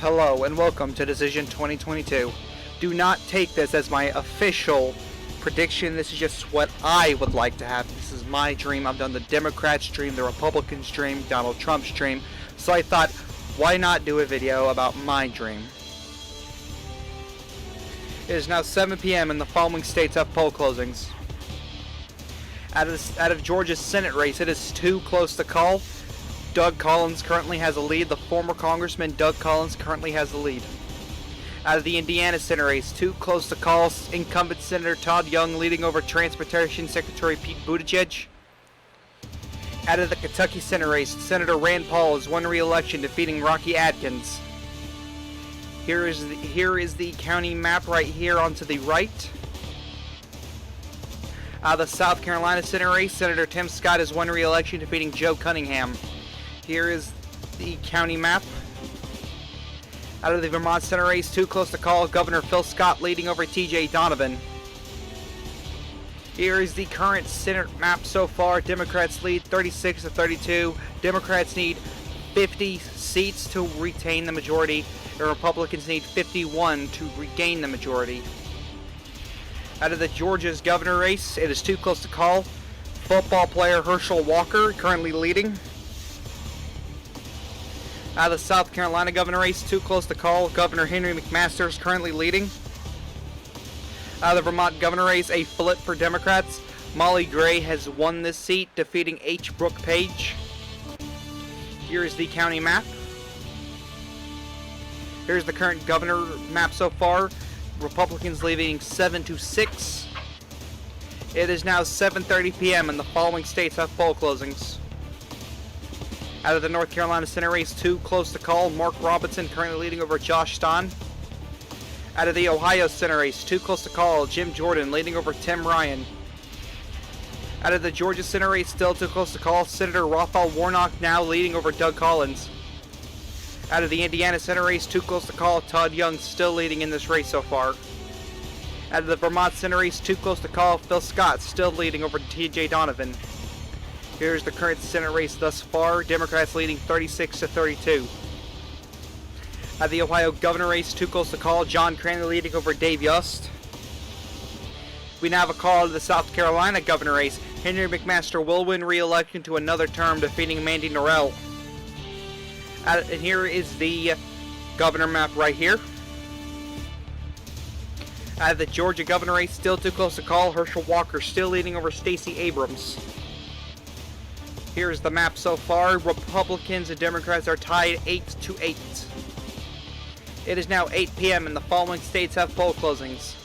Hello and welcome to Decision 2022. Do not take this as my official prediction. This is just what I would like to have. This is my dream. I've done the Democrats' dream, the Republicans' dream, Donald Trump's dream. So I thought, why not do a video about my dream? It is now 7 p.m. and the following states have poll closings. Out of Georgia's Senate race, it is too close to call. Doug Collins currently has a lead. The former Congressman Doug Collins currently has the lead. Out of the Indiana Senate race, too close to call. Incumbent Senator Todd Young leading over Transportation Secretary Pete Buttigieg. Out of the Kentucky Senate race, Senator Rand Paul has won re-election, defeating Rocky Adkins. Here is the county map right here onto the right. Out of the South Carolina Senate race, Senator Tim Scott has won re-election, defeating Joe Cunningham. Here is the county map. Out of the Vermont Senate race, too close to call, Governor Phil Scott leading over TJ Donovan. Here is the current Senate map so far. Democrats lead 36 to 32. Democrats need 50 seats to retain the majority, and Republicans need 51 to regain the majority. Out of the Georgia's governor race, it is too close to call. Football player Herschel Walker currently leading. Out of the South Carolina governor race, too close to call. Governor Henry McMaster is currently leading. Out of the Vermont governor race, a flip for Democrats. Molly Gray has won this seat, defeating H. Brooke Page. Here is the county map. Here's the current governor map so far. Republicans leading 7-6. It is now 7:30 p.m. and the following states have poll closings. Out of the North Carolina Senate race, too close to call. Mark Robinson currently leading over Josh Stein. Out of the Ohio Senate race, too close to call. Jim Jordan leading over Tim Ryan. Out of the Georgia Senate race, still too close to call. Senator Raphael Warnock now leading over Doug Collins. Out of the Indiana Senate race, too close to call. Todd Young still leading in this race so far. Out of the Vermont Senate race, too close to call. Phil Scott still leading over TJ Donovan. Here's the current Senate race thus far. Democrats leading 36 to 32. Out of the Ohio governor race, too close to call. John Cranley leading over Dave Yost. We now have a call to the South Carolina governor race. Henry McMaster will win re-election to another term, defeating Mandy Norell. And here is the governor map right here. Out of the Georgia governor race, still too close to call. Herschel Walker still leading over Stacey Abrams. Here's the map so far. Republicans and Democrats are tied 8-8. It is now 8 p.m. and the following states have poll closings.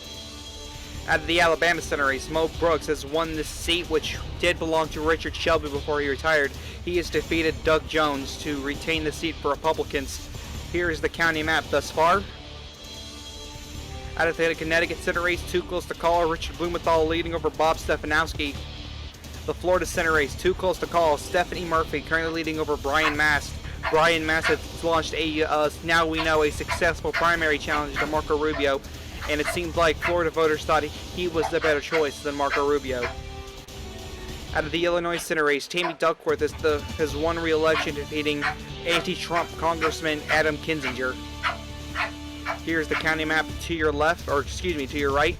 Out of the Alabama Senate race, Mo Brooks has won this seat, which did belong to Richard Shelby before he retired. He has defeated Doug Jones to retain the seat for Republicans. Here is the county map thus far. Out of the Connecticut Senate race, too close to call. Richard Blumenthal leading over Bob Stefanowski. The Florida Senate race, too close to call. Stephanie Murphy currently leading over Brian Mast. Brian Mast has launched now we know, a successful primary challenge to Marco Rubio, and it seems like Florida voters thought he was the better choice than Marco Rubio. Out of the Illinois Senate race, Tammy Duckworth has won re-election, defeating anti-Trump Congressman Adam Kinzinger. Here's the county map to your left, or excuse me, to your right.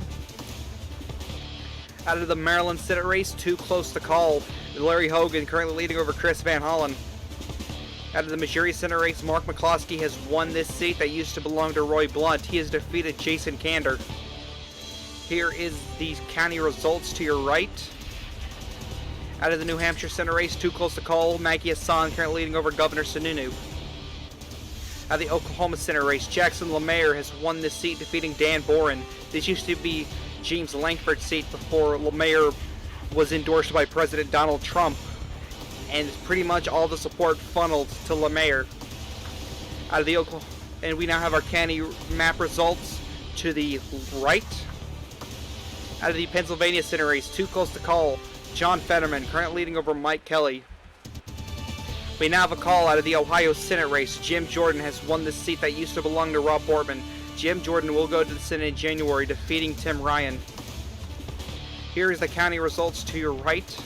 Out of the Maryland Senate race, too close to call. Larry Hogan currently leading over Chris Van Hollen. Out of the Missouri Senate race, Mark McCloskey has won this seat that used to belong to Roy Blunt. He has defeated Jason Kander. Here is the county results to your right. Out of the New Hampshire Senate race, too close to call. Maggie Hassan currently leading over Governor Sununu. Out of the Oklahoma Senate race, Jackson LaMayer has won this seat, defeating Dan Boren. This used to be James Lankford's seat before LaMayer was endorsed by President Donald Trump, and pretty much all the support funneled to LaMayer. Out of the Oklahoma, and we now have our county map results to the right. Out of the Pennsylvania Senate race, too close to call. John Fetterman currently leading over Mike Kelly. We now have a call out of the Ohio Senate race. Jim Jordan has won this seat that used to belong to Rob Bortman. Jim Jordan will go to the Senate in January, defeating Tim Ryan. Here is the county results to your right.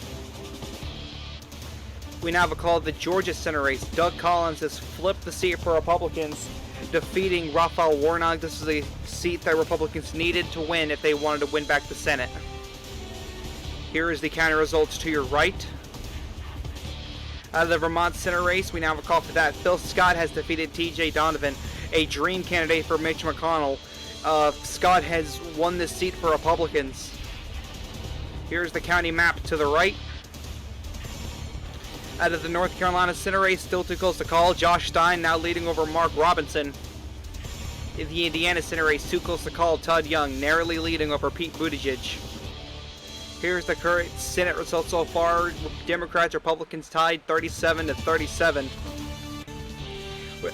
We now have a call to the Georgia Senate race. Doug Collins has flipped the seat for Republicans, defeating Raphael Warnock. This is a seat that Republicans needed to win if they wanted to win back the Senate. Here is the county results to your right. Out of the Vermont Senate race, we now have a call for that. Phil Scott has defeated T.J. Donovan, a dream candidate for Mitch McConnell. Scott has won this seat for Republicans. Here's the county map to the right. Out of the North Carolina Senate race, still too close to call. Josh Stein now leading over Mark Robinson. In the Indiana Senate race, too close to call. Todd Young narrowly leading over Pete Buttigieg. Here's the current Senate results so far. Democrats, Republicans tied 37-37.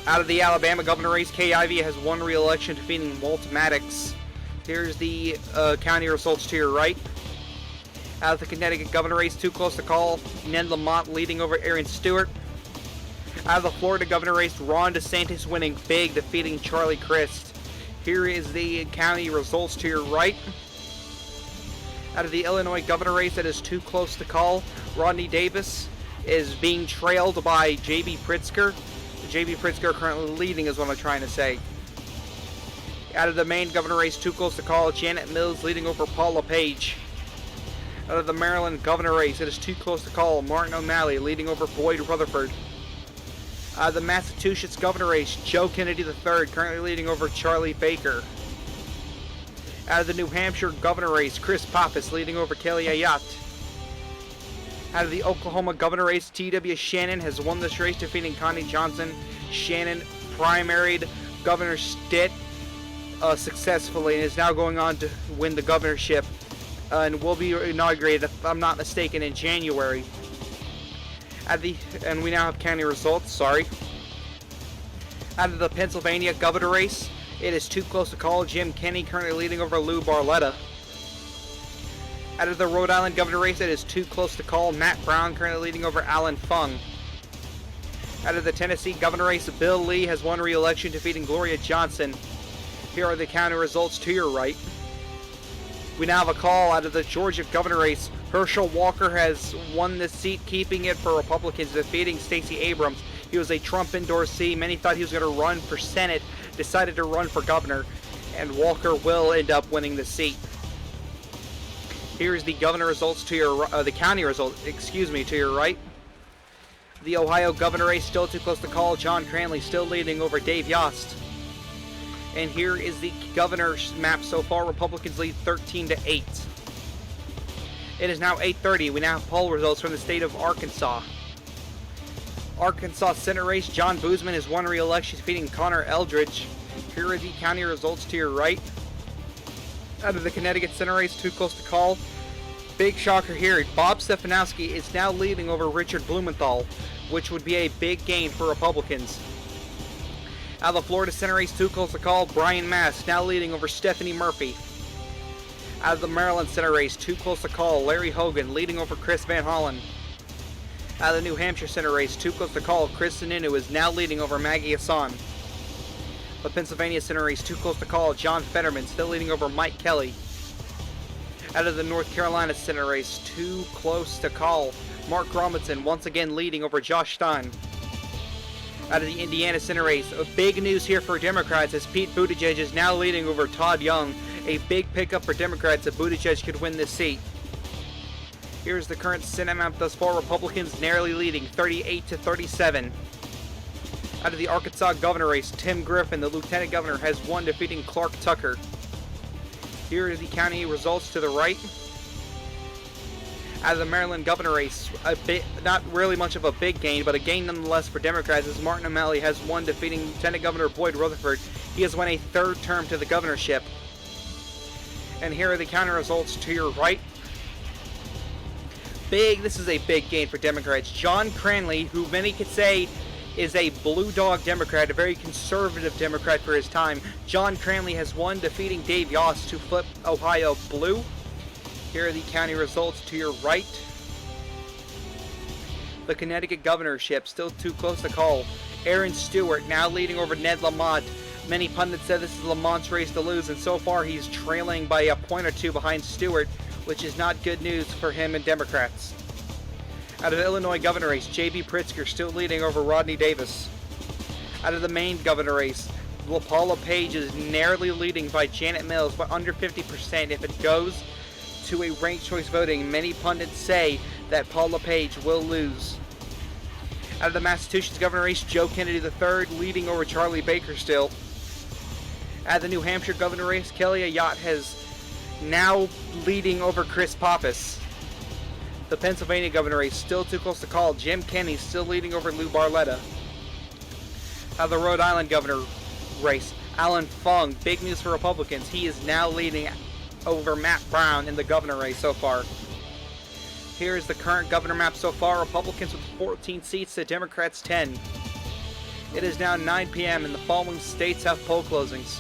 Out of the Alabama governor race, Kay Ivey has won re-election, defeating Walt Maddox. Here's the county results to your right. Out of the Connecticut governor race, too close to call. Ned Lamont leading over Aaron Stewart. Out of the Florida governor race, Ron DeSantis winning big, defeating Charlie Crist. Here is the county results to your right. Out of the Illinois governor race that is too close to call, Rodney Davis is being trailed by J.B. Pritzker. J.B. Pritzker currently leading is what I'm trying to say. Out of the Maine governor race, too close to call, Janet Mills leading over Paul LePage. Out of the Maryland governor race, it is too close to call, Martin O'Malley leading over Boyd Rutherford. Out of the Massachusetts governor race, Joe Kennedy III currently leading over Charlie Baker. Out of the New Hampshire governor race, Chris Pappas leading over Kelly Ayotte. Out of the Oklahoma governor race, T.W. Shannon has won this race, defeating Connie Johnson. Shannon primaried Governor Stitt successfully and is now going on to win the governorship and will be inaugurated, if I'm not mistaken, in January. And we now have county results, Out of the Pennsylvania governor race, it is too close to call. Jim Kenney currently leading over Lou Barletta. Out of the Rhode Island governor race, it is too close to call. Matt Brown currently leading over Alan Fung. Out of the Tennessee governor race, Bill Lee has won re-election, defeating Gloria Johnson. Here are the county results to your right. We now have a call out of the Georgia governor race. Herschel Walker has won this seat, keeping it for Republicans, defeating Stacey Abrams. He was a Trump endorsee. Many thought he was going to run for Senate, decided to run for governor, and Walker will end up winning the seat. Here's the governor results to your, the county results, to your right. The Ohio governor race still too close to call. John Cranley still leading over Dave Yost. And here is the governor's map so far. Republicans lead 13-8. It is now 8:30. We now have poll results from the state of Arkansas. Arkansas Senate race, John Boozman has won re-election, defeating Connor Eldridge. Here are the county results to your right. Out of the Connecticut Senate race, too close to call. Big shocker here. Bob Stefanowski is now leading over Richard Blumenthal, which would be a big gain for Republicans. Out of the Florida Senate race, too close to call. Brian Mast now leading over Stephanie Murphy. Out of the Maryland Senate race, too close to call. Larry Hogan leading over Chris Van Hollen. Out of the New Hampshire Senate race, too close to call. Chris Sununu is now leading over Maggie Hassan. The Pennsylvania Senate race, too close to call. John Fetterman still leading over Mike Kelly. Out of the North Carolina Senate race, too close to call. Mark Robinson once again leading over Josh Stein. Out of the Indiana Senate race, big news here for Democrats as Pete Buttigieg is now leading over Todd Young. A big pickup for Democrats if Buttigieg could win this seat. Here's the current Senate map thus far. Republicans narrowly leading 38-37. Out of the Arkansas governor race, Tim Griffin, the lieutenant governor, has won, defeating Clark Tucker. Here are the county results to the right. Out of the Maryland governor race, not really much of a big gain, but a gain nonetheless for Democrats as Martin O'Malley has won, defeating Lieutenant Governor Boyd Rutherford. He has won a third term to the governorship. And here are the county results to your right. This is a big gain for Democrats. John Cranley, who many could say is a blue dog Democrat, a very conservative Democrat for his time. John Cranley has won, defeating Dave Yost to flip Ohio blue. Here are the county results to your right. The Connecticut governorship, still too close to call. Aaron Stewart now leading over Ned Lamont. Many pundits said this is Lamont's race to lose, and so far he's trailing by a point or two behind Stewart, which is not good news for him and Democrats. Out of the Illinois governor race, J.B. Pritzker still leading over Rodney Davis. Out of the Maine governor race, LaPaula Page is narrowly leading by Janet Mills by under 50%. If it goes to a ranked choice voting, many pundits say that Paula Page will lose. Out of the Massachusetts governor race, Joe Kennedy III leading over Charlie Baker still. Out of the New Hampshire governor race, Kelly Ayotte has now leading over Chris Pappas. The Pennsylvania governor race, still too close to call. Jim Kenney still leading over Lou Barletta. Out of the Rhode Island governor race, Alan Fung, big news for Republicans. He is now leading over Matt Brown in the governor race so far. Here is the current governor map so far. Republicans with 14 seats, the Democrats 10. It is now 9 p.m. and the following states have poll closings.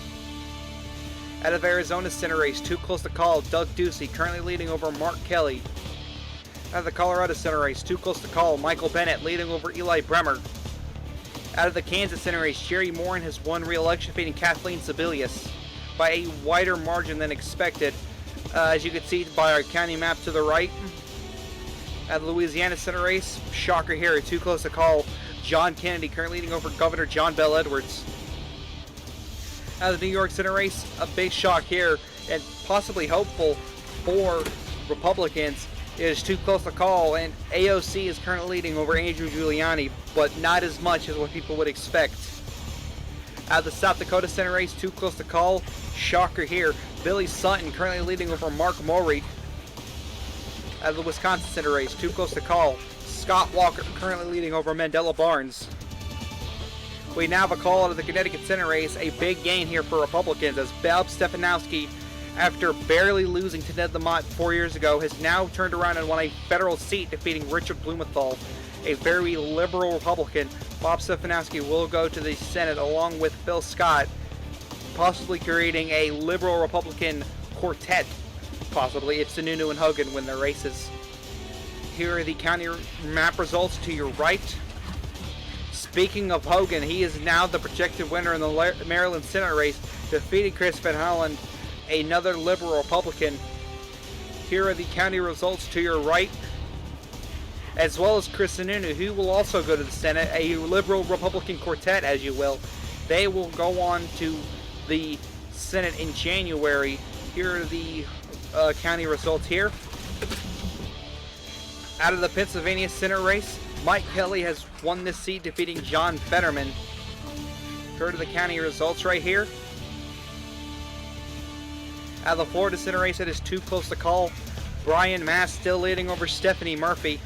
Out of Arizona Senate race, too close to call. Doug Ducey currently leading over Mark Kelly. Out of the Colorado Senate race, too close to call. Michael Bennet leading over Eli Bremer. Out of the Kansas Senate race, Jerry Moran has won re-election, defeating Kathleen Sebelius by a wider margin than expected, as you can see by our county map to the right. At the Louisiana Senate race, shocker here, too close to call. John Kennedy currently leading over Governor John Bell Edwards. Out of the New York Senate race, a big shock here, and possibly hopeful for Republicans. It is too close to call, and AOC is currently leading over Andrew Giuliani, but not as much as what people would expect. Out of the South Dakota Senate race, too close to call. Shocker here, Billy Sutton currently leading over Mark Maury. Out of the Wisconsin Senate race, too close to call. Scott Walker currently leading over Mandela Barnes. We now have a call out of the Connecticut Senate race, a big gain here for Republicans as Bob Stefanowski, after barely losing to Ned Lamont 4 years ago, has now turned around and won a federal seat, defeating Richard Blumenthal, a very liberal Republican. Bob Stefanowski will go to the Senate along with Phil Scott, possibly creating a liberal Republican quartet, possibly, if Sununu and Hogan win their races. Here are the county map results to your right. Speaking of Hogan, he is now the projected winner in the Maryland Senate race, defeating Chris Van Hollen, another liberal Republican. Here are the county results to your right, as well as Chris Sununu, who will also go to the Senate, a liberal Republican quartet, as you will. They will go on to the Senate in January. Here are the county results here. Out of the Pennsylvania Senate race, Mike Kelly has won this seat, defeating John Fetterman. Here are the county results right here. Out of the Florida Senate race, it is too close to call. Brian Mast still leading over Stephanie Murphy.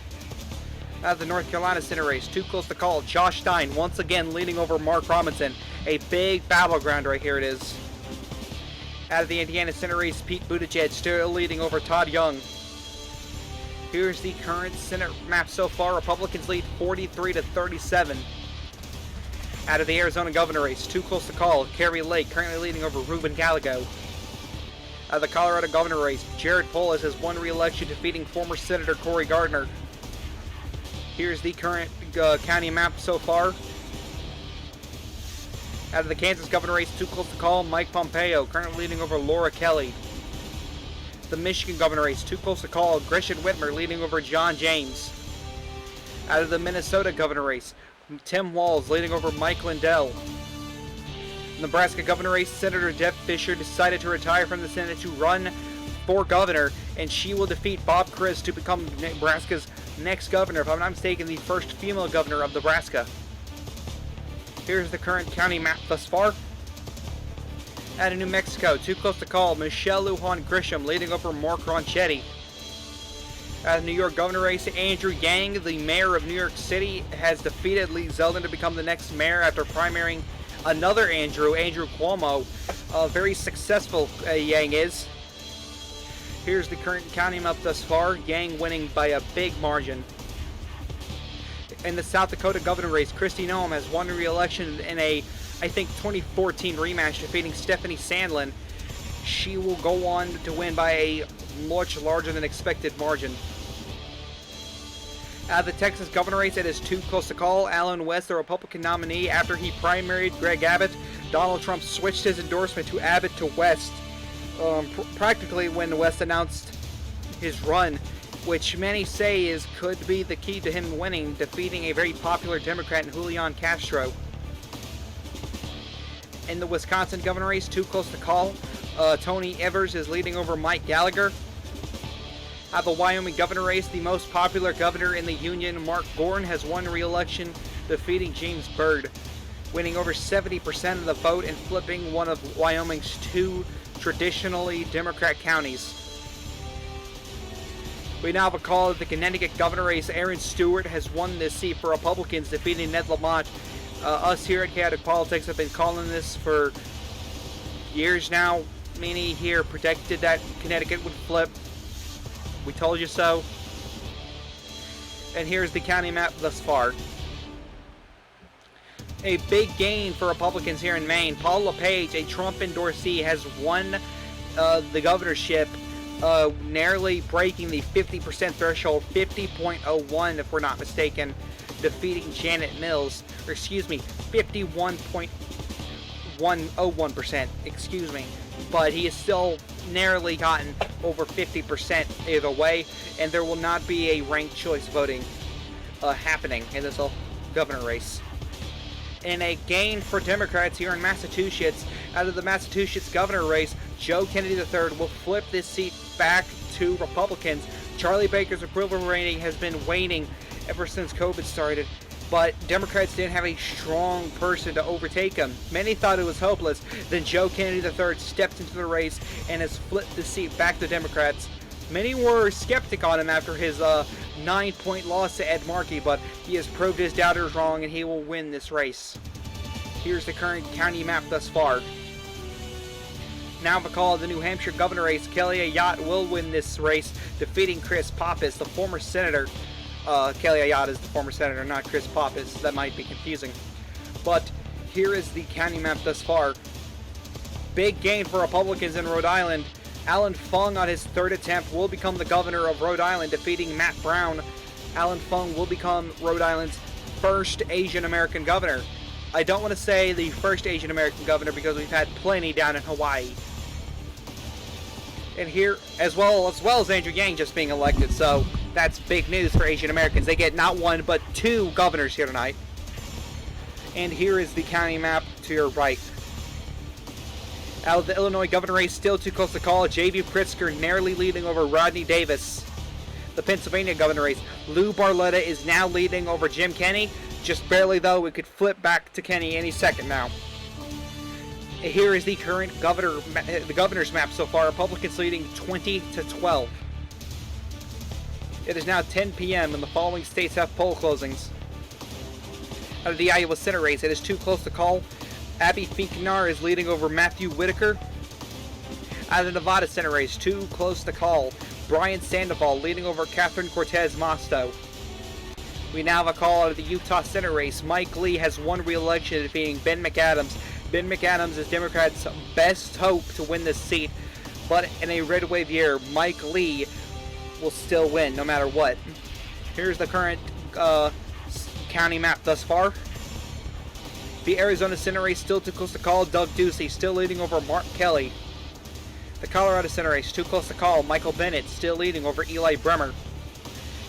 Out of the North Carolina Senate race, too close to call. Josh Stein once again leading over Mark Robinson. A big battleground right here it is. Out of the Indiana Senate race, Pete Buttigieg still leading over Todd Young. Here's the current Senate map so far. Republicans lead 43-37. Out of the Arizona governor race, too close to call. Kerry Lake currently leading over Ruben Gallego. Out of the Colorado governor race, Jared Polis has won re-election, defeating former Senator Cory Gardner. Here's the current county map so far. Out of the Kansas governor race, too close to call. Mike Pompeo currently leading over Laura Kelly. The Michigan governor race, too close to call. Gretchen Whitmer leading over John James. Out of the Minnesota governor race, Tim Walz leading over Mike Lindell. Nebraska governor race, Senator Deb Fischer decided to retire from the Senate to run for governor, and she will defeat Bob Criss to become Nebraska's next governor, if I'm not mistaken, the first female governor of Nebraska. Here's the current county map thus far. Out of New Mexico, too close to call. Michelle Lujan Grisham leading over Mark Ronchetti. Out of New York governor race, Andrew Yang, the mayor of New York City, has defeated Lee Zeldin to become the next mayor after primarying another Andrew Cuomo. Very successful Yang is. Here's the current county map thus far. Yang winning by a big margin. In the South Dakota governor race, Kristi Noem has won re-election in a, I think, 2014 rematch, defeating Stephanie Sandlin. She will go on to win by a much larger than expected margin. Out of the Texas governor race, it is too close to call. Allen West, the Republican nominee, after he primaried Greg Abbott, Donald Trump switched his endorsement to Abbott to West, practically when West announced his run, which many say could be the key to him winning, defeating a very popular Democrat in Julian Castro. In the Wisconsin governor race, too close to call. Tony Evers is leading over Mike Gallagher. At the Wyoming governor race, the most popular governor in the Union, Mark Gordon, has won re-election, defeating James Byrd, winning over 70% of the vote and flipping one of Wyoming's two traditionally Democrat counties. We now have a call at the Connecticut governor race. Aaron Stewart has won this seat for Republicans, defeating Ned Lamont. Us here at Chaotic Politics have been calling this for years now. Many here predicted that Connecticut would flip. We told you so. And here's the county map thus far. A big gain for Republicans here in Maine. Paul LePage, a Trump endorsee, has won the governorship, narrowly breaking the 50% threshold, 50.01 if we're not mistaken, defeating Janet Mills, or excuse me, 51.101%, excuse me. But he has still narrowly gotten over 50% either way, and there will not be a ranked choice voting happening in this governor race. In a gain for Democrats here in Massachusetts, out of the Massachusetts governor race, Joe Kennedy III will flip this seat back to Republicans. Charlie Baker's approval rating has been waning ever since COVID started, but Democrats didn't have a strong person to overtake him. Many thought it was hopeless. Then Joe Kennedy III stepped into the race and has flipped the seat back to Democrats. Many were skeptic on him after his 9-point loss to Ed Markey, but he has proved his doubters wrong and he will win this race. Here's the current county map thus far. Now the call of the New Hampshire governor race. Kelly Ayotte will win this race, defeating Chris Pappas, the former senator. Kelly Ayotte is the former senator, not Chris Pappas. That might be confusing. But here is the county map thus far. Big gain for Republicans in Rhode Island. Alan Fung, on his third attempt, will become the governor of Rhode Island, defeating Matt Brown. Alan Fung will become Rhode Island's first Asian American governor. I don't want to say the first Asian American governor because we've had plenty down in Hawaii. And here, as well as Andrew Yang just being elected, so that's big news for Asian Americans. They get not one, but two governors here tonight. And here is the county map to your right. Out of the Illinois governor race, still too close to call. J.B. Pritzker narrowly leading over Rodney Davis. The Pennsylvania governor race, Lou Barletta is now leading over Jim Kenney. Just barely, though. It could flip back to Kenney any second now. Here is the current the governor's map so far. Republicans leading 20-12. It is now 10 p.m. and the following states have poll closings. Out of the Iowa Senate race, it is too close to call. Abby Finkenar is leading over Matthew Whitaker. Out of the Nevada Senate race, too close to call. Brian Sandoval leading over Catherine Cortez Masto. We now have a call out of the Utah Senate race. Mike Lee has won re-election, defeating Ben McAdams. Ben McAdams is Democrats' best hope to win this seat, but in a red wave year, Mike Lee will still win no matter what. Here's the current county map thus far. The Arizona Senate race, still too close to call. Doug Ducey still leading over Mark Kelly. The Colorado Senate race, too close to call. Michael Bennett still leading over Eli Bremer.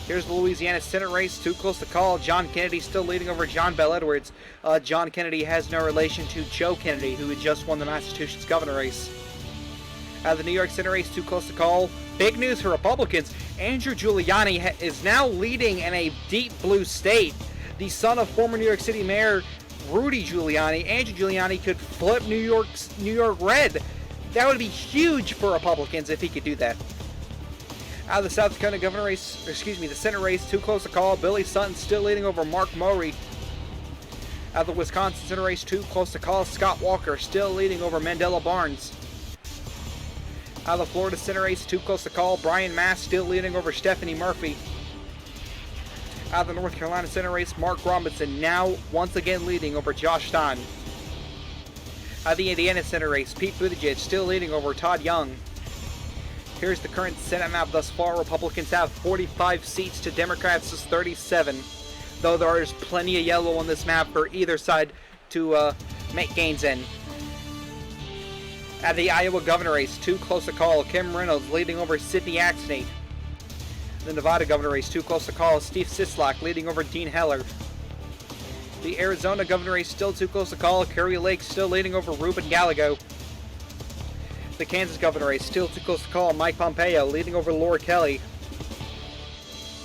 Here's the Louisiana Senate race, too close to call. John Kennedy still leading over John Bel Edwards. John Kennedy has no relation to Joe Kennedy, who had just won the Massachusetts governor race. Out of the New York Senate race, too close to call. Big news for Republicans. Andrew Giuliani is now leading in a deep blue state. The son of former New York City Mayor Rudy Giuliani, Andrew Giuliani, could flip New York red. That would be huge for Republicans if he could do that. Out of the South Dakota governor race, the Senate race, too close to call. Billy Sutton still leading over Mark Murray. Out of the Wisconsin Senate race, too close to call. Scott Walker still leading over Mandela Barnes. Out of the Florida Senate race, too close to call. Brian Mast still leading over Stephanie Murphy. Out of the North Carolina Senate race, Mark Robinson now once again leading over Josh Stein. Out of the Indiana Senate race, Pete Buttigieg still leading over Todd Young. Here's the current Senate map thus far. Republicans have 45 seats to Democrats' 37, though there is plenty of yellow on this map for either side to make gains in. At the Iowa governor race, too close to call. Kim Reynolds leading over Sidney Axney. The Nevada governor race, too close to call. Steve Sisolak leading over Dean Heller. The Arizona governor race still too close to call. Curry Lake still leading over Ruben Gallego. The Kansas governor race still too close to call. Mike Pompeo leading over Laura Kelly.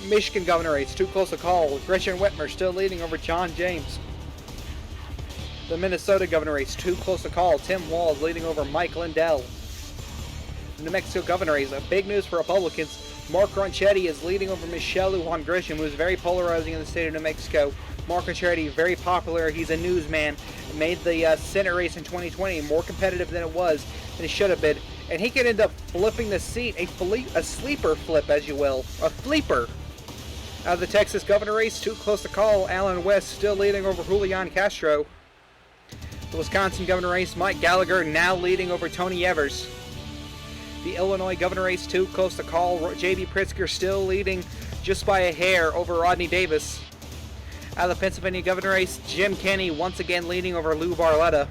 Michigan governor race too close to call. Gretchen Whitmer still leading over John James. The Minnesota governor race too close to call. Tim Walz leading over Mike Lindell. The New Mexico governor race, big news for Republicans. Mark Ronchetti is leading over Michelle Lujan Grisham, who is very polarizing in the state of New Mexico. Mark Ronchetti, very popular. He's a newsman. Made the Senate race in 2020 more competitive than it was, than it should have been. And he could end up flipping the seat, a sleeper flip, as you will. A fleeper. Out of the Texas governor race, too close to call. Alan West still leading over Julian Castro. The Wisconsin governor race, Mike Gallagher now leading over Tony Evers. The Illinois governor race, too close to call. J.B. Pritzker still leading just by a hair over Rodney Davis. Out of the Pennsylvania governor race, Jim Kenney once again leading over Lou Barletta.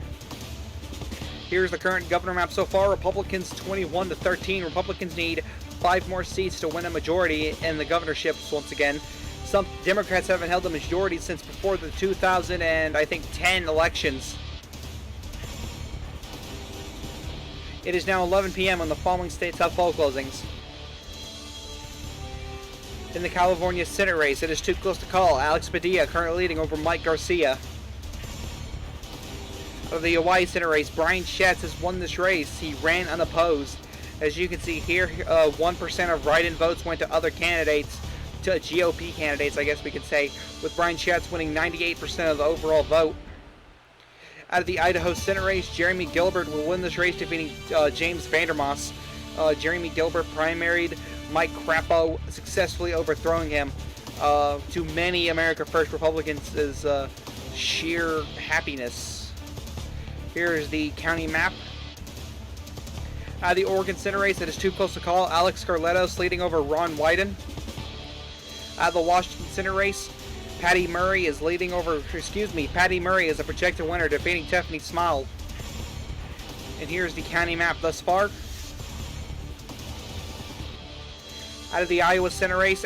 Here's the current governor map so far. Republicans 21-13. Republicans need 5 more seats to win a majority in the governorships once again. Some Democrats haven't held a majority since before the 2010 elections. It is now 11 p.m. when the following states have poll closings. In the California Senate race, it is too close to call. Alex Padilla currently leading over Mike Garcia. Of the Hawaii Senate race, Brian Schatz has won this race. He ran unopposed. As you can see here, 1% of write-in votes went to other candidates, to GOP candidates, I guess we could say, with Brian Schatz winning 98% of the overall vote. Out of the Idaho Senate race, Jeremy Gilbert will win this race, defeating James Vandermoss. Jeremy Gilbert primaried Mike Crapo, successfully overthrowing him. To many America First Republicans is sheer happiness. Here is the county map. Out of the Oregon Senate race, it is too close to call. Alex Scarlettos leading over Ron Wyden. Out of the Washington Senate race, Patty Murray is a projected winner, defeating Tiffany Smile. And here's the county map thus far. Out of the Iowa Senate race,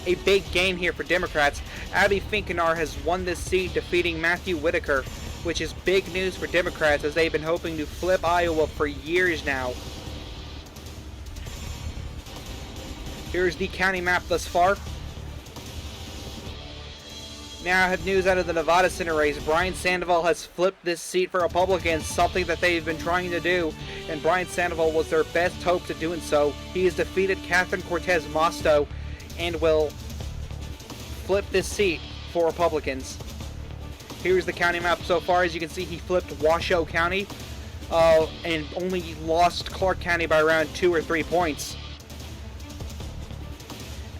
a big game here for Democrats. Abby Finkenar has won this seat, defeating Matthew Whitaker, which is big news for Democrats as they've been hoping to flip Iowa for years now. Here's the county map thus far. Now I have news out of the Nevada Senate race. Brian Sandoval has flipped this seat for Republicans, something that they've been trying to do, and Brian Sandoval was their best hope to doing so. He has defeated Catherine Cortez Masto and will flip this seat for Republicans. Here's the county map so far. As you can see, he flipped Washoe County and only lost Clark County by around 2 or 3 points.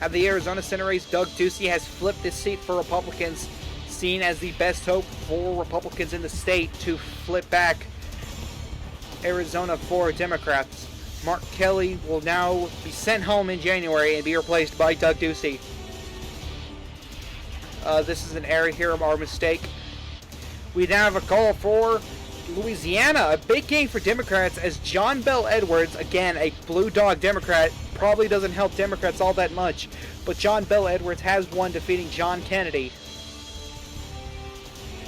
At the Arizona Senate race, Doug Ducey has flipped this seat for Republicans, seen as the best hope for Republicans in the state to flip back Arizona for Democrats. Mark Kelly will now be sent home in January and be replaced by Doug Ducey. This is an error here, our mistake. We now have a call for Louisiana, a big game for Democrats, as John Bel Edwards, again a blue dog Democrat, probably doesn't help Democrats all that much, but John Bel Edwards has won, defeating John Kennedy.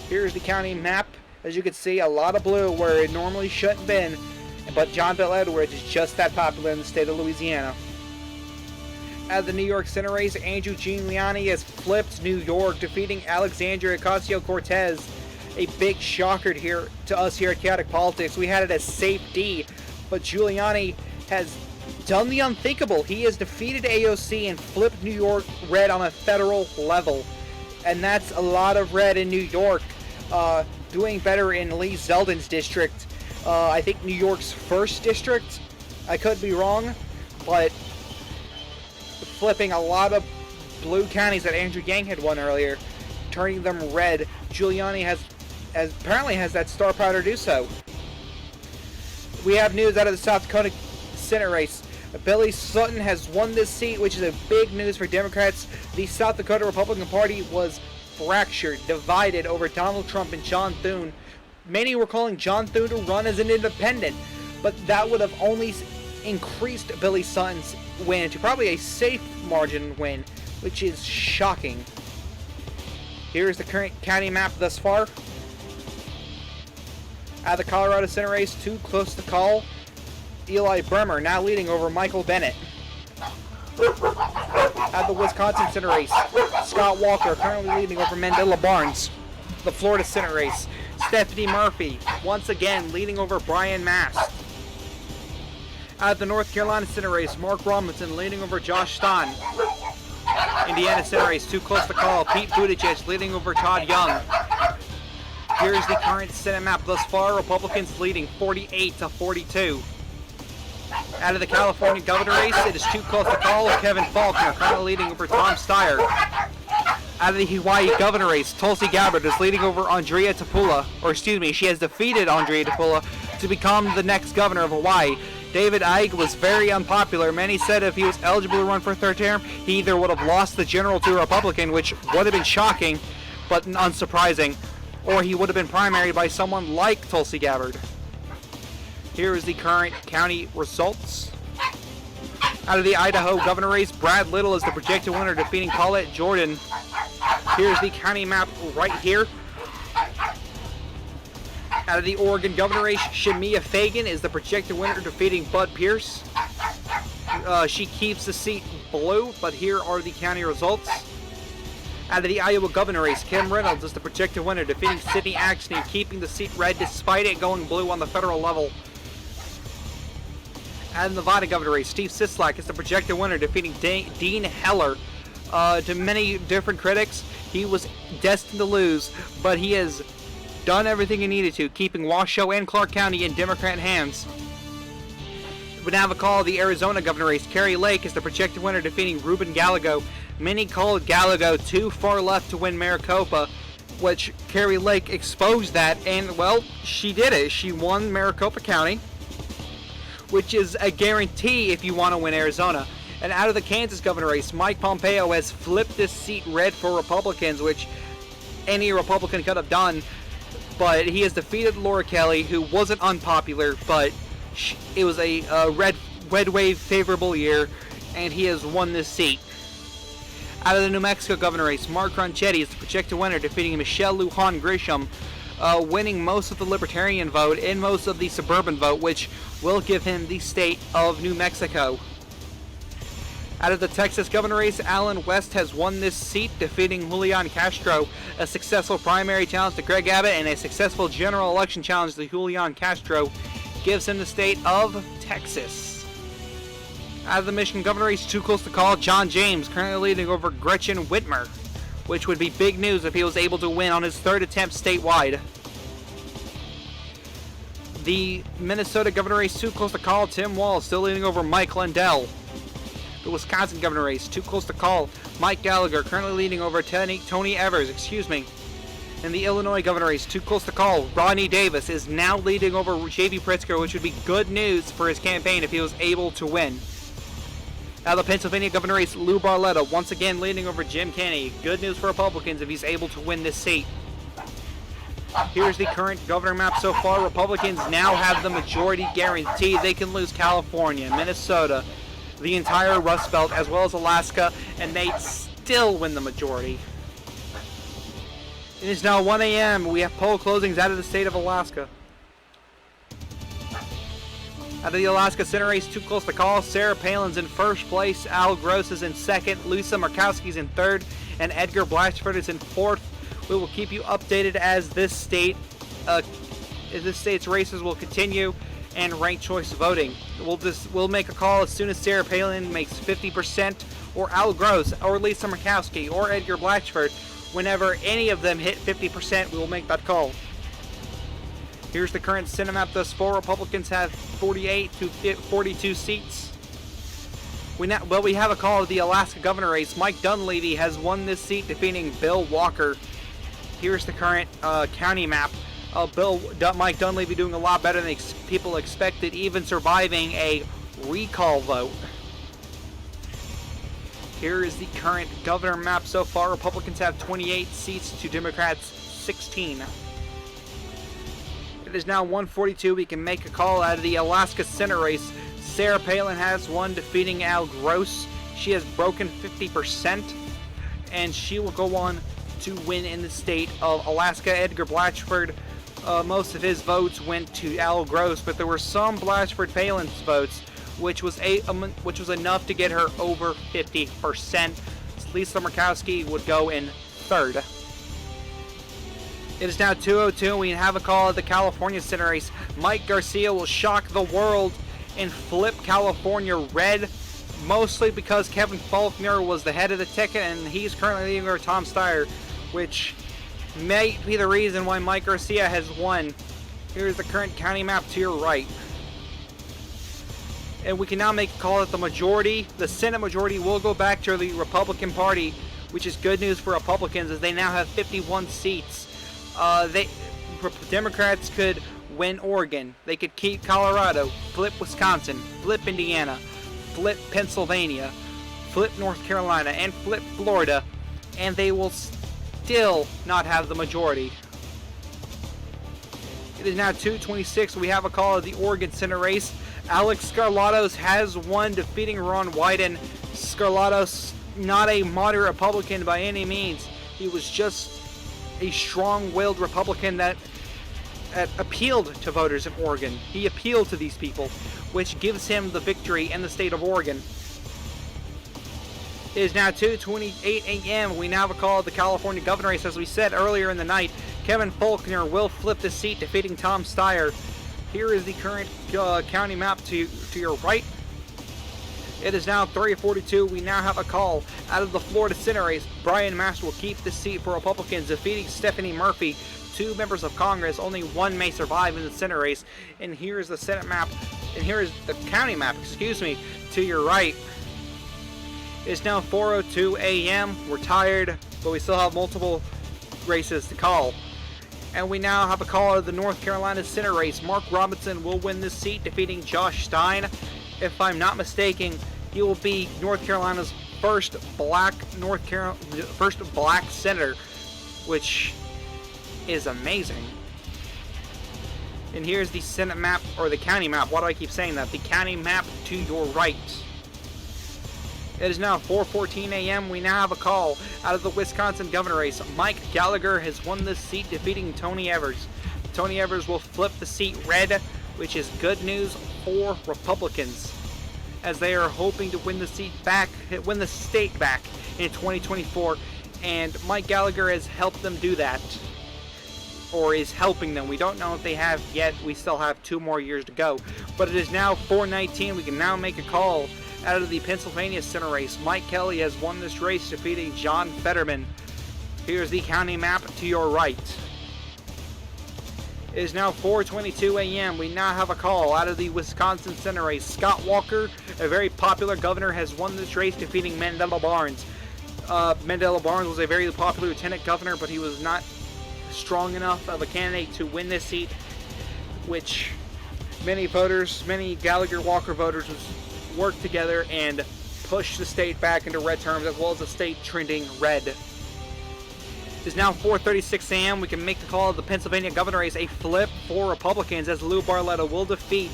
Here's the county map. As you can see, a lot of blue where it normally shouldn't have been, but John Bel Edwards is just that popular in the state of Louisiana. Out of the New York Senate race, Andrew Giuliani has flipped New York, defeating Alexandria Ocasio-Cortez. A big shocker here to us here at Chaotic Politics. We had it as safe D, but Giuliani has done the unthinkable. He has defeated AOC and flipped New York red on a federal level. And that's a lot of red in New York. Doing better in Lee Zeldin's district. I think New York's first district. I could be wrong, but flipping a lot of blue counties that Andrew Yang had won earlier, turning them red. Giuliani apparently has that star power to do so. We have news out of the South Dakota Senate race. Billy Sutton has won this seat, which is a big news for Democrats. The South Dakota Republican Party was fractured, divided over Donald Trump and John Thune. Many were calling John Thune to run as an independent, but that would have only increased Billy Sutton's win to probably a safe margin win, which is shocking. Here's the current county map thus far. At the Colorado Senate race, too close to call. Eli Bremer now leading over Michael Bennett. At the Wisconsin Senate race, Scott Walker currently leading over Mandela Barnes. The Florida Senate race, Stephanie Murphy once again leading over Brian Mast. At the North Carolina Senate race, Mark Robinson leading over Josh Stein. Indiana Senate race, too close to call. Pete Buttigieg leading over Todd Young. Here's the current Senate map thus far. Republicans leading 48-42. Out of the California governor race, it is too close to call. Kevin Faulconer currently leading over Tom Steyer. Out of the Hawaii governor race, Tulsi Gabbard is leading over Andrea Tapula, or excuse me, she has defeated Andrea Tapula to become the next governor of Hawaii. David Ige was very unpopular. Many said if he was eligible to run for a third term, he either would have lost the general to a Republican, which would have been shocking, but unsurprising, or he would have been primaried by someone like Tulsi Gabbard. Here is the current county results. Out of the Idaho governor race, Brad Little is the projected winner, defeating Paulette Jordan. Here's the county map right here. Out of the Oregon governor race, Shemia Fagan is the projected winner, defeating Bud Pierce. She keeps the seat blue, but here are the county results. Out of the Iowa governor race, Kim Reynolds is the projected winner, defeating Sidney Axne, keeping the seat red despite it going blue on the federal level. Out of the Nevada governor race, Steve Sisolak is the projected winner, defeating Dean Heller. To many different critics, he was destined to lose, but he has done everything he needed to, keeping Washoe and Clark County in Democrat hands. We now have a call of the Arizona governor race. Kari Lake is the projected winner, defeating Ruben Gallego. Many called Gallego too far left to win Maricopa, which Kari Lake exposed that, and well, she did it. She won Maricopa County, which is a guarantee if you want to win Arizona. And out of the Kansas governor race, Mike Pompeo has flipped this seat red for Republicans, which any Republican could have done, but he has defeated Laura Kelly, who wasn't unpopular, but it was a red wave favorable year, and he has won this seat. Out of the New Mexico governor race, Mark Ronchetti is the projected winner, defeating Michelle Lujan Grisham, winning most of the Libertarian vote and most of the suburban vote, which will give him the state of New Mexico. Out of the Texas governor race, Alan West has won this seat, defeating Julian Castro. A successful primary challenge to Greg Abbott and a successful general election challenge to Julian Castro gives him the state of Texas. Out of the Michigan governor race, too close to call, John James currently leading over Gretchen Whitmer, which would be big news if he was able to win on his third attempt statewide. The Minnesota governor race, too close to call, Tim Walz still leading over Mike Lindell. The Wisconsin governor race, too close to call, Mike Gallagher currently leading over Tony Evers, In the Illinois governor race, too close to call, Rodney Davis is now leading over J.B. Pritzker, which would be good news for his campaign if he was able to win. Now the Pennsylvania governor race, Lou Barletta once again leading over Jim Kenney. Good news for Republicans if he's able to win this seat. Here's the current governor map so far. Republicans now have the majority guarantee. They can lose California, Minnesota, the entire Rust Belt, as well as Alaska, and they still win the majority. It is now 1 a.m. We have poll closings out of the state of Alaska. Out of the Alaska Senate race, too close to call, Sarah Palin's in first place, Al Gross is in second, Lisa Murkowski's in third, and Edgar Blatchford is in fourth. We will keep you updated as this state's races will continue and ranked choice voting. We'll make a call as soon as Sarah Palin makes 50%, or Al Gross, or Lisa Murkowski, or Edgar Blatchford. Whenever any of them hit 50%, we will make that call. Here's the current Senate map thus far. Republicans have 48 to 42 seats. We have a call of the Alaska governor race. Mike Dunleavy has won this seat, defeating Bill Walker. Here's the current county map. Mike Dunleavy doing a lot better than people expected, even surviving a recall vote. Here is the current governor map so far. Republicans have 28 seats to Democrats 16. It is now 1:42. We can make a call out of the Alaska Senate race. Sarah Palin has won, defeating Al Gross. She has broken 50%, and she will go on to win in the state of Alaska. Edgar Blatchford, most of his votes went to Al Gross, but there were some Blatchford Palin's votes, which was enough to get her over 50%. Lisa Murkowski would go in third. It is now 2:02. We have a call at the California Senate race. Mike Garcia will shock the world and flip California red, mostly because Kevin Faulconer was the head of the ticket and he's currently leading over Tom Steyer, which may be the reason why Mike Garcia has won. Here's the current county map to your right. And we can now make a call that the Senate majority will go back to the Republican Party, which is good news for Republicans as they now have 51 seats. Democrats could win Oregon, they could keep Colorado, flip Wisconsin, flip Indiana, flip Pennsylvania, flip North Carolina, and flip Florida, and they will still not have the majority. It is now 2:26. We have a call of the Oregon Senate race. Alex Skarlatos has won, defeating Ron Wyden. Skarlatos, not a moderate Republican by any means. He was just a strong-willed Republican that appealed to voters in Oregon. He appealed to these people, which gives him the victory in the state of Oregon. It is now 2:28 a.m. We now have a call of the California governor race. As we said earlier in the night, Kevin Faulconer will flip the seat, defeating Tom Steyer. Here is the current county map to your right. It is now 3:42. We now have a call out of the Florida Senate race. Brian Mast will keep the seat for Republicans, defeating Stephanie Murphy. 2 members of Congress, only one may survive in the Senate race. And here is the Senate map, and here is the county map, to your right. It's now 4:02 a.m. We're tired, but we still have multiple races to call. And we now have a call out of the North Carolina Senate race. Mark Robinson will win this seat, defeating Josh Stein. If I'm not mistaken, he will be North Carolina's first black senator, which is amazing. And here's the Senate map, or the county map. Why do I keep saying that? The county map to your right. It is now 4:14 a.m. We now have a call out of the Wisconsin governor race. Mike Gallagher has won this seat, defeating Tony Evers. Tony Evers will flip the seat red, which is good news for Republicans, as they are hoping to win the state back in 2024, and Mike Gallagher has helped them do that, or is helping them. We don't know if they have yet. We still have 2 more years to go, but it is now 4:19. We can now make a call out of the Pennsylvania Senate race. Mike Kelly has won this race, defeating John Fetterman. Here's the county map to your right. It is now 4:22 a.m. We now have a call out of the Wisconsin Senate race. Scott Walker, a very popular governor, has won this race, defeating Mandela Barnes. Mandela Barnes was a very popular lieutenant governor, but he was not strong enough of a candidate to win this seat, which many Gallagher Walker voters worked together and pushed the state back into red terms, as well as the state trending red. It is now 4:36 a.m. We can make the call of the Pennsylvania governor race. A flip for Republicans, as Lou Barletta will defeat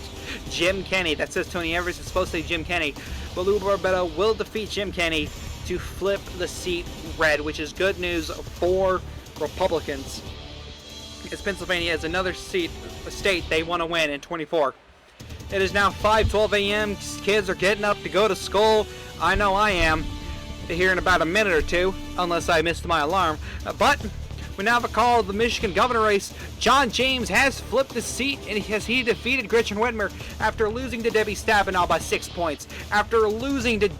Jim Kenney. That says Tony Evers. It's supposed to say Jim Kenney. But Lou Barletta will defeat Jim Kenney to flip the seat red, which is good news for Republicans, because Pennsylvania is another state they want to win in 24. It is now 5:12 a.m. Kids are getting up to go to school. I know I am. Here in about a minute or two, unless I missed my alarm. But we now have a call of the Michigan governor race. John James has flipped the seat, and he defeated Gretchen Whitmer after losing to Debbie Stabenow by 6 points. After losing to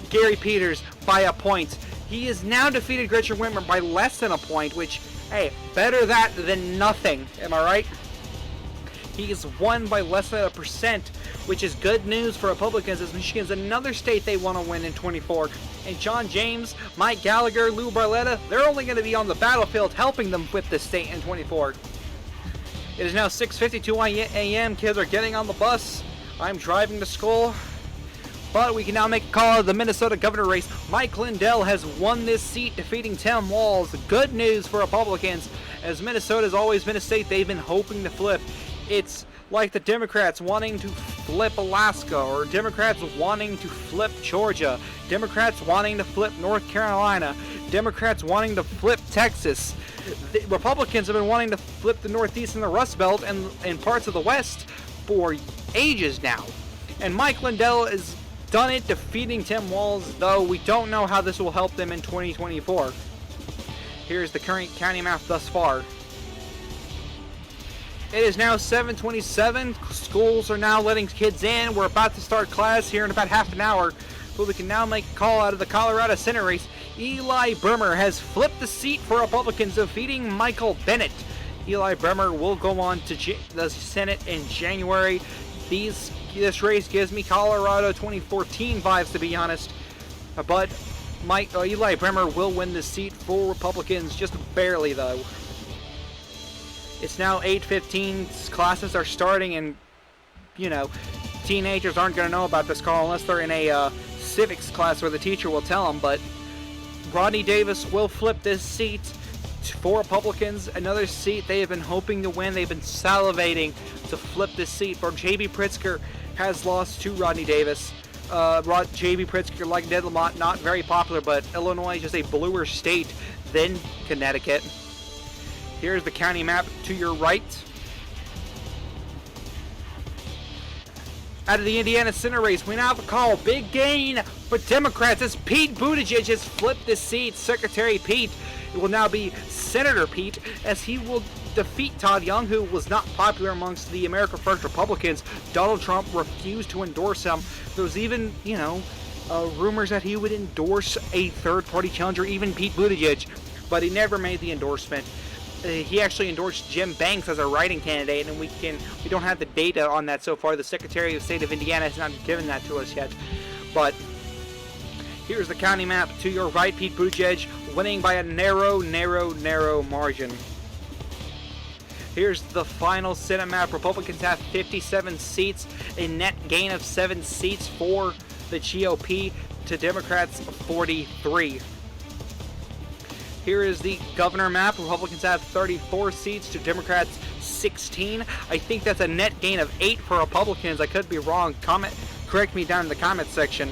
Gary Peters by a point, he has now defeated Gretchen Whitmer by less than a point, which, hey, better that than nothing. Am I right? He has won by less than 1%, which is good news for Republicans, as Michigan is another state they want to win in 24. And John James, Mike Gallagher, Lou Barletta, they're only going to be on the battlefield helping them whip the state in 24. It is now 6:52 a.m. Kids are getting on the bus. I'm driving to school. But we can now make a call of the Minnesota governor race. Mike Lindell has won this seat, defeating Tim Walz. Good news for Republicans, as Minnesota has always been a state they've been hoping to flip. It's like the Democrats wanting to flip Alaska, or Democrats wanting to flip Georgia, Democrats wanting to flip North Carolina, Democrats wanting to flip Texas. The Republicans have been wanting to flip the Northeast and the Rust Belt and parts of the West for ages now. And Mike Lindell has done it, defeating Tim Walz, though we don't know how this will help them in 2024. Here's the current county map thus far. It is now 7:27. Schools are now letting kids in. We're about to start class here in about half an hour, but we can now make a call out of the Colorado Senate race. Eli Bremer has flipped the seat for Republicans, defeating Michael Bennet. Eli Bremer will go on to the Senate in January. This race gives me Colorado 2014 vibes, to be honest. But Eli Bremer will win the seat for Republicans, just barely though. It's now 8:15. Classes are starting, and teenagers aren't going to know about this call unless they're in a civics class where the teacher will tell them. But Rodney Davis will flip this seat for Republicans. Another seat they have been hoping to win. They've been salivating to flip this seat. For J.B. Pritzker has lost to Rodney Davis. J.B. Pritzker, like Ned Lamont, not very popular, but Illinois is just a bluer state than Connecticut. Here's the county map to your right. Out of the Indiana Senate race, we now have a call. Big gain for Democrats as Pete Buttigieg has flipped this seat. Secretary Pete, it will now be Senator Pete, as he will defeat Todd Young, who was not popular amongst the America First Republicans. Donald Trump refused to endorse him. There was even, rumors that he would endorse a third-party challenger, even Pete Buttigieg, but he never made the endorsement. He actually endorsed Jim Banks as a writing candidate, and we don't have the data on that so far. The Secretary of State of Indiana has not given that to us yet. But here's the county map to your right. Pete Buttigieg winning by a narrow margin. Here's the final Senate map. Republicans have 57 seats, a net gain of 7 seats for the GOP to Democrats 43. Here is the governor map. Republicans have 34 seats to Democrats 16. I think that's a net gain of 8 for Republicans. I could be wrong. Correct me down in the comment section.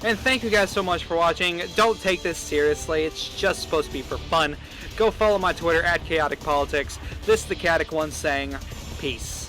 And thank you guys so much for watching. Don't take this seriously. It's just supposed to be for fun. Go follow my Twitter @ChaoticPolitics. This is the Chaotic One saying peace.